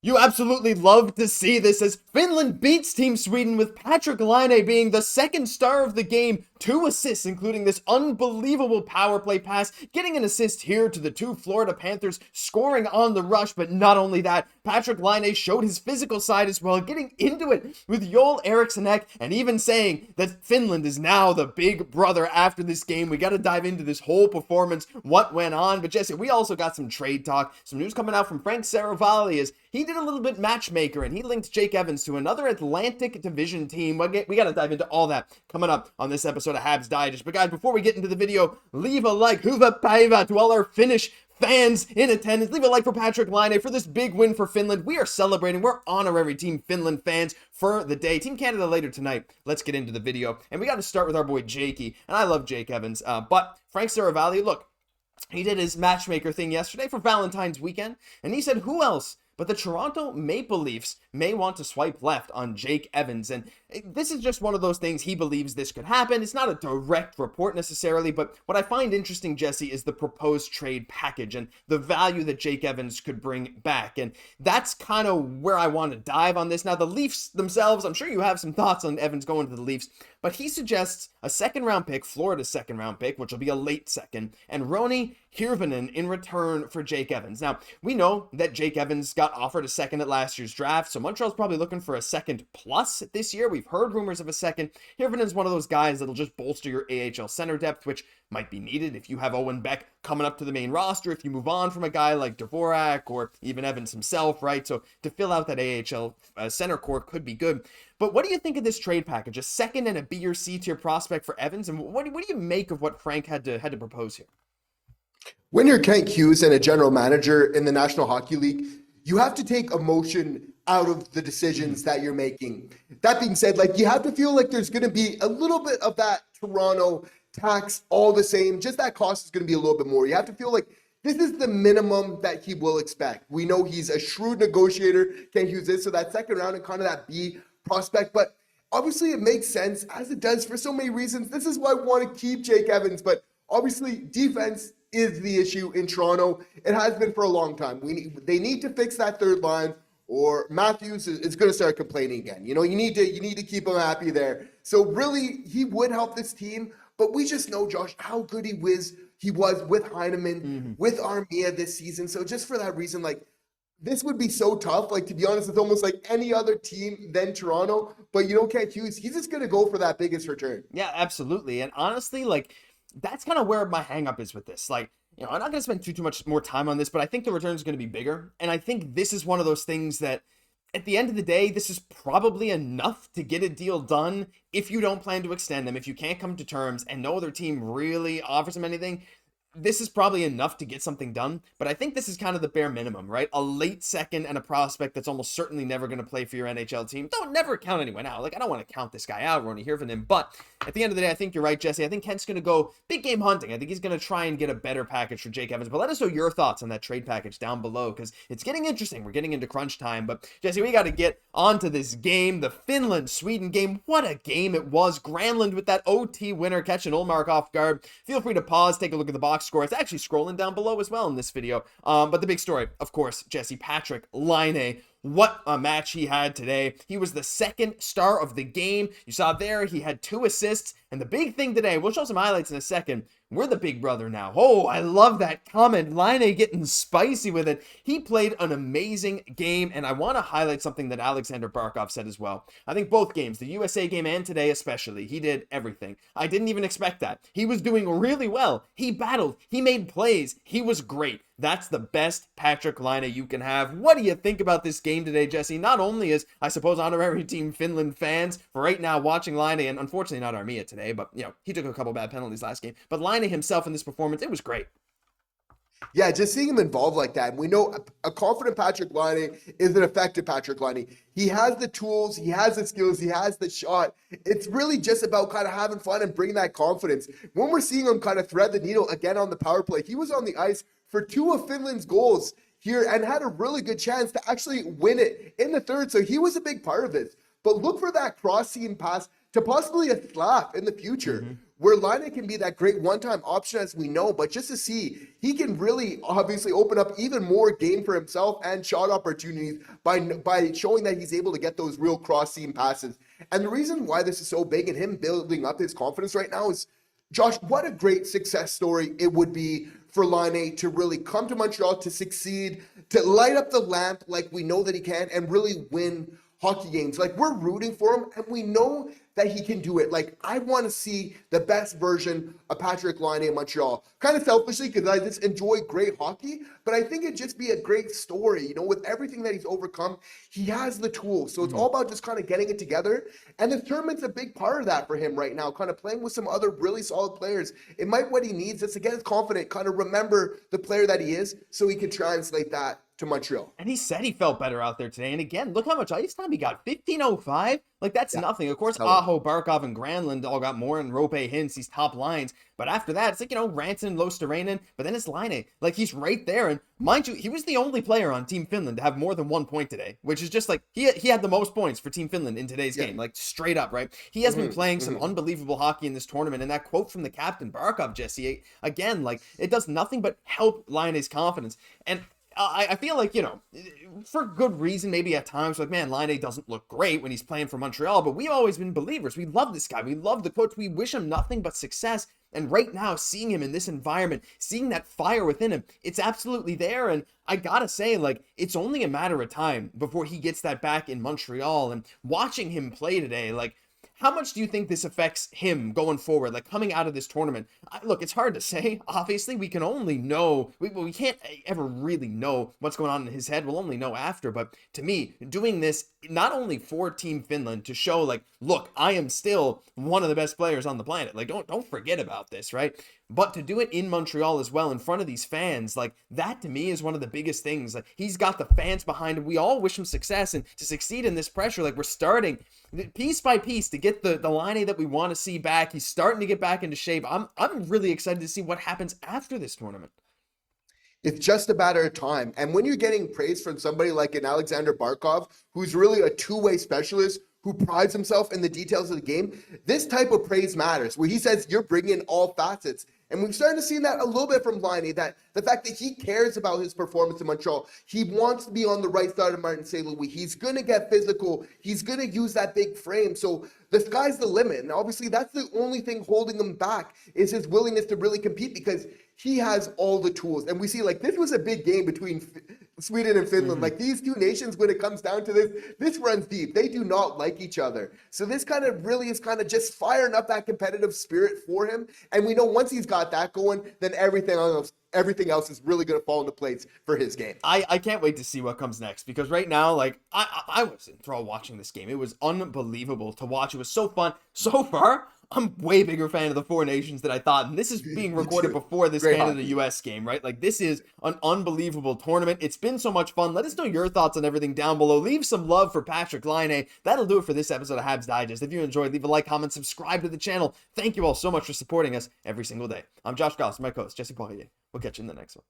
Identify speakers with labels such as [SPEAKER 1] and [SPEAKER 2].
[SPEAKER 1] You absolutely love to see this as Finland beats Team Sweden with Patrik Laine being the second star of the game. 2 assists, including this unbelievable power play pass, getting an assist here to the 2 Florida Panthers, scoring on the rush. But not only that, Patrik Laine showed his physical side as well, getting into it with Joel Eriksson and even saying that Finland is now the big brother after this game. We got to dive into this whole performance, what went on. But Jesse, we also got some trade talk, some news coming out from Frank Saravalli as he did a little bit matchmaker and he linked Jake Evans to another Atlantic Division team. We got to dive into all that coming up on this episode of Habs Digest. But guys, before we get into the video, leave a like, hyvä päivä to all our Finnish fans in attendance. Leave a like for Patrik Laine for this big win for Finland. We are celebrating. We're honorary Team Finland fans for the day. Team Canada later tonight. Let's get into the video. And we got to start with our boy Xhekaj. And I love Jake Evans. But Frank Saravalli, look, he did his matchmaker thing yesterday for Valentine's weekend. And he said, who else but the Toronto Maple Leafs may want to swipe left on Jake Evans? And this is just one of those things. He believes this could happen. It's not a direct report necessarily, but what I find interesting, Jesse, is the proposed trade package and the value that Jake Evans could bring back. And that's kind of where I want to dive on this. Now, the Leafs themselves, I'm sure you have some thoughts on Evans going to the Leafs, but he suggests a second-round pick, Florida's second-round pick, which will be a late second, and Roni Hirvonen in return for Jake Evans. Now, we know that Jake Evans got offered a second at last year's draft, so Montreal's probably looking for a second plus this year. We've heard rumors of a second. Hirvonen's one of those guys that'll just bolster your AHL center depth, which might be needed if you have Owen Beck coming up to the main roster, if you move on from a guy like Dvorak or even Evans himself, right? So to fill out that AHL center core could be good. But what do you think of this trade package? A second and a B or C tier prospect for Evans? And what do you make of what Frank had to propose here?
[SPEAKER 2] When you're Kent Hughes and a general manager in the National Hockey League, you have to take emotion out of the decisions that you're making. That being said, you have to feel like there's going to be a little bit of that Toronto tax all the same. Just that cost is going to be a little bit more. You have to feel like this is the minimum that he will expect. We know he's a shrewd negotiator, Kent Hughes is, so that second round and kind of that B prospect. But obviously it makes sense, as it does for so many reasons. This is why I want to keep Jake Evans. But obviously defense is the issue in Toronto. It has been for a long time. They need to fix that third line, or Matthews is going to start complaining again. You need to keep him happy there. So really, he would help this team. But we just know, Josh, how good he was with Heineman, with Armia this season. So just for that reason, this would be so tough. To be honest, it's almost like any other team than Toronto. But Kent Hughes, he's just going to go for that biggest return.
[SPEAKER 1] Yeah, absolutely. And honestly, that's kind of where my hang up is with this. I'm not going to spend too much more time on this, but I think the return is going to be bigger. And I think this is one of those things that at the end of the day, this is probably enough to get a deal done if you don't plan to extend them, if you can't come to terms and no other team really offers him anything. This is probably enough to get something done, but I think this is kind of the bare minimum, right? A late second and a prospect that's almost certainly never going to play for your NHL team. Don't never count anyone out. I don't want to count this guy out, Roni Hirvonen, but at the end of the day, I think you're right, Jesse. I think Kent's going to go big game hunting. I think he's going to try and get a better package for Jake Evans, but let us know your thoughts on that trade package down below, because it's getting interesting. We're getting into crunch time, but Jesse, we got to get onto this game, the Finland-Sweden game. What a game it was. Granlund with that OT winner, catching Ullmark off guard. Feel free to pause, take a look at the box score. It's actually scrolling down below as well in this video. But the big story, of course, Jesse, Patrik Laine. What a match he had today. He was the second star of the game. You saw there, he had 2 assists. And the big thing today, we'll show some highlights in a second. We're the big brother now. Oh, I love that comment. Laine getting spicy with it. He played an amazing game, and I want to highlight something that Alexander Barkov said as well. I think both games, the USA game and today especially, he did everything. I didn't even expect that. He was doing really well. He battled. He made plays. He was great. That's the best Patrik Laine you can have. What do you think about this game today, Jesse? Not only is, I suppose, honorary Team Finland fans for right now watching Laine, and unfortunately not Armia today, but, he took a couple bad penalties last game. But Laine himself in this performance, it was great.
[SPEAKER 2] Yeah, just seeing him involved like that. We know a confident Patrik Laine is an effective Patrik Laine. He has the tools, he has the skills, he has the shot. It's really just about kind of having fun and bringing that confidence. When we're seeing him kind of thread the needle again on the power play, he was on the ice for 2 of Finland's goals here and had a really good chance to actually win it in the third. So he was a big part of this. But look for that cross-seam pass to possibly a Slav in the future. where Laine can be that great one-time option, as we know, but just to see he can really obviously open up even more game for himself and shot opportunities by showing that he's able to get those real cross-seam passes. And the reason why this is so big and him building up his confidence right now is, Josh, what a great success story it would be for Laine to really come to Montreal, to succeed, to light up the lamp like we know that he can, and really win hockey games. Like, we're rooting for him, and we know that he can do it. Like, I want to see the best version of Patrik Laine in Montreal. Kind of selfishly, because I just enjoy great hockey, but I think it'd just be a great story. You know, with everything that he's overcome, he has the tools. So it's all about just kind of getting it together. And the tournament's a big part of that for him right now, kind of playing with some other really solid players. It might what he needs is to get confident, kind of remember the player that he is, so he can translate that to Montreal.
[SPEAKER 1] And he said he felt better out there today. And again, look how much ice time he got. 15:05. Like, that's nothing. Of course, Aho, Barkov, and Granlund all got more, and Rope, Hintz, these top lines. But after that, it's like, you know, Rantanen, Losterainen, but then it's Laine. Like, he's right there. And mind you, he was the only player on Team Finland to have more than 1 point today, which is just like, he had the most points for Team Finland in today's game. Like, straight up, right? He has been playing some unbelievable hockey in this tournament. And that quote from the captain, Barkov, Jesse, again, like, it does nothing but help Laine's confidence. And I feel like, you know, for good reason, maybe at times, like, man, Laine doesn't look great when he's playing for Montreal, but we've always been believers. We love this guy. We love the coach. We wish him nothing but success. And right now, seeing him in this environment, seeing that fire within him, it's absolutely there. And I gotta say, like, it's only a matter of time before he gets that back in Montreal. And watching him play today, like, how much do you think this affects him going forward, like coming out of this tournament? Look, it's hard to say. Obviously, we can only know, we can't ever really know what's going on in his head. We'll only know after. But to me, doing this not only for Team Finland to show, like, look, I am still one of the best players on the planet. Like, don't forget about this, right? But to do it in Montreal as well, in front of these fans, like, that to me is one of the biggest things. Like, he's got the fans behind him. We all wish him success, and to succeed in this pressure, like, we're starting piece by piece to get the Laine that we want to see back. He's starting to get back into shape. I'm really excited to see what happens after this tournament.
[SPEAKER 2] It's just a matter of time. And when you're getting praise from somebody like an Alexander Barkov, who's really a two-way specialist, who prides himself in the details of the game, this type of praise matters, where he says you're bringing in all facets. And we've started to see that a little bit from Laine, that the fact that he cares about his performance in Montreal. He wants to be on the right side of Martin St. Louis. He's going to get physical. He's going to use that big frame. So the sky's the limit. And obviously that's the only thing holding him back, is his willingness to really compete, because he has all the tools. And we see, like, this was a big game between Sweden and Finland. Like, these two nations, when it comes down to this runs deep. They do not like each other. So this kind of really is kind of just firing up that competitive spirit for him. And we know once he's got that going, then everything else is really going to fall into place for his game.
[SPEAKER 1] I can't wait to see what comes next, because right now, like, I was enthralled watching this game. It was unbelievable to watch. It was so fun. So far, I'm way bigger fan of the four nations than I thought. And this is being recorded before this Canada-US game, right? Like, this is an unbelievable tournament. It's been so much fun. Let us know your thoughts on everything down below. Leave some love for Patrik Laine. That'll do it for this episode of Habs Digest. If you enjoyed, leave a like, comment, subscribe to the channel. Thank you all so much for supporting us every single day. I'm Josh Gosse, my co-host, Jesse Poirier. We'll catch you in the next one.